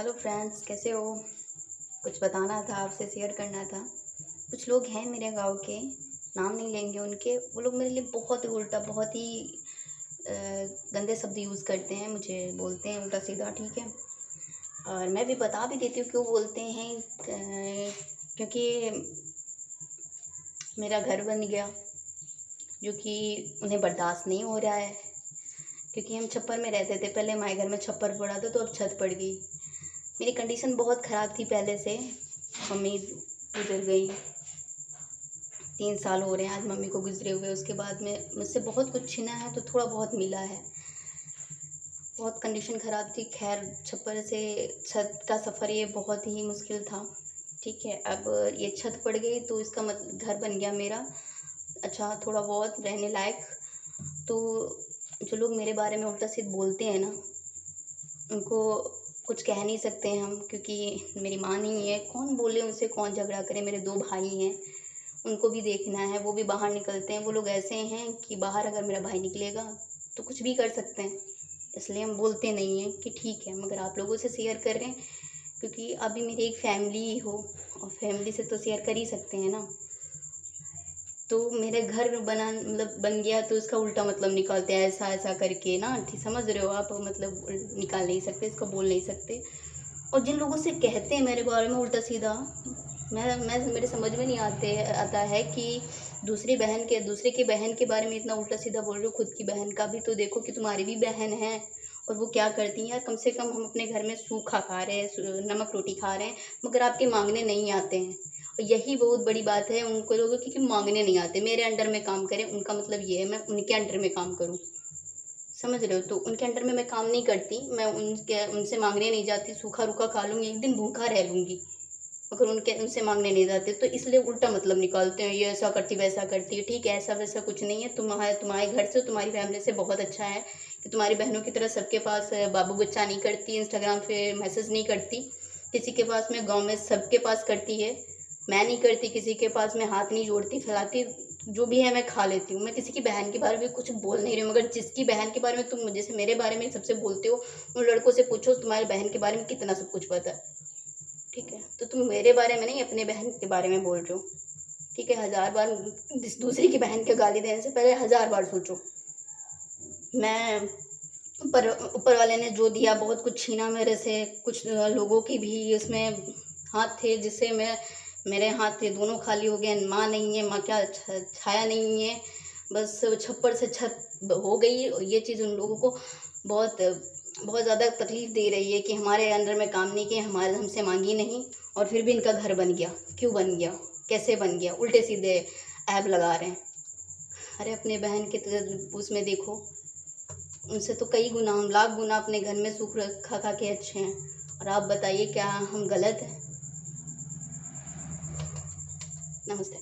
Hello friends, कैसे हो? कुछ बताना था, आपसे शेयर करना था। कुछ लोग हैं मेरे गांव के, नाम नहीं लेंगे उनके। वो लोग मेरे लिए बहुत ही उल्टा, बहुत ही अ, गंदे शब्द यूज़ करते हैं, मुझे बोलते हैं उल्टा सीधा, ठीक है। और मैं भी बता भी देती हूँ क्यों बोलते हैं। क्योंकि मेरा घर बन गया, जो कि उन्हें बर्दाश्त नहीं हो रहा है। क्योंकि हम छप्पर में रहते थे, पहले हमारे घर में छप्पर पड़ा था, तो अब छत पड़ गई। मेरी कंडीशन बहुत ख़राब थी पहले से। मम्मी गुजर गई, 3 साल हो रहे हैं आज मम्मी को गुजरे हुए। उसके बाद में मुझसे बहुत कुछ छीना है, तो थोड़ा बहुत मिला है। बहुत कंडीशन ख़राब थी। खैर, छप्पर से छत का सफ़र ये बहुत ही मुश्किल था, ठीक है। अब ये छत पड़ गई तो इसका घर बन गया मेरा, अच्छा थोड़ा बहुत रहने लायक। तो जो लोग मेरे बारे में उल्टा सीधा बोलते हैं ना, उनको कुछ कह नहीं सकते हैं हम, क्योंकि मेरी माँ नहीं है। कौन बोले उनसे, कौन झगड़ा करे। मेरे 2 भाई हैं, उनको भी देखना है, वो भी बाहर निकलते हैं। वो लोग ऐसे हैं कि बाहर अगर मेरा भाई निकलेगा तो कुछ भी कर सकते हैं। इसलिए हम बोलते नहीं हैं कि ठीक है, मगर आप लोगों से शेयर कर रहे हैं क्योंकि अभी मेरी एक फैमिली ही हो, और फैमिली से तो शेयर कर ही सकते हैं ना। तो मेरे घर बना मतलब बन गया, तो उसका उल्टा मतलब निकालते हैं ऐसा ऐसा करके ना, ठीक समझ रहे हो आप? मतलब निकाल नहीं सकते इसको, बोल नहीं सकते। और जिन लोगों से कहते हैं मेरे बारे में उल्टा सीधा, मैं मेरे समझ में नहीं आता है कि दूसरे की बहन के बारे में इतना उल्टा सीधा बोल रहे हो। खुद की बहन का भी तो देखो कि तुम्हारी भी बहन है, और वो क्या करती हैं यार। कम से कम हम अपने घर में सूखा खा रहे हैं, नमक रोटी खा रहे हैं, मगर आपके मांगने नहीं आते हैं। और यही बहुत बड़ी बात है उनको लोगों की, कि मांगने नहीं आते। मेरे अंडर में काम करें, उनका मतलब ये है मैं उनके अंडर में काम करूँ, समझ रहे हो? तो उनके अंडर में मैं काम नहीं करती, मैं उनसे मांगने नहीं जाती। सूखा रूखा खा लूँगी, एक दिन भूखा रह लूँगी, मगर उनसे मांगने नहीं जाते। तो इसलिए उल्टा मतलब निकालते हैं, ये ऐसा करती वैसा करती है। ठीक है, ऐसा वैसा कुछ नहीं है। तुम्हारे घर से, तुम्हारी फैमिली से बहुत अच्छा है कि तुम्हारी बहनों की तरह सबके पास बाबू बच्चा नहीं करती, इंस्टाग्राम पे मैसेज नहीं करती। किसी के पास में, गाँव में सबके पास करती है। मैं नहीं करती, किसी के पास में हाथ नहीं जोड़ती, फैलाती। जो भी है मैं खा लेती हूँ। मैं किसी की बहन के बारे में कुछ बोल नहीं रही हूँ, मगर जिसकी बहन के बारे में तुम जैसे मेरे बारे में सबसे बोलते हो, उन लड़कों से पूछो तुम्हारी बहन के बारे में कितना सब कुछ पता है, ठीक है। तो तुम मेरे बारे में नहीं, अपने बहन के बारे में बोल रहे हो, ठीक है। 1000 बार दूसरी की बहन के गाली देने से पहले 1000 बार सोचो। मैं ऊपर वाले ने जो दिया, बहुत कुछ छीना मेरे से। कुछ लोगों की भी उसमें हाथ थे, जिससे मेरे हाथ थे दोनों खाली हो गए। माँ नहीं है, माँ क्या छाया नहीं है, बस छप्पर से छत हो गई। और ये चीज़ उन लोगों को बहुत बहुत ज़्यादा तकलीफ़ दे रही है कि हमारे अंडर में काम नहीं किया, हमारे हमसे मांगी नहीं, और फिर भी इनका घर बन गया। क्यों बन गया, कैसे बन गया? उल्टे सीधे ऐब लगा रहे हैं। अरे अपने बहन के उसमें देखो, उनसे तो कई गुना, हम लाख गुना अपने घर में सुख खा खा के अच्छे हैं। और आप बताइए, क्या हम गलत हैं? नमस्ते।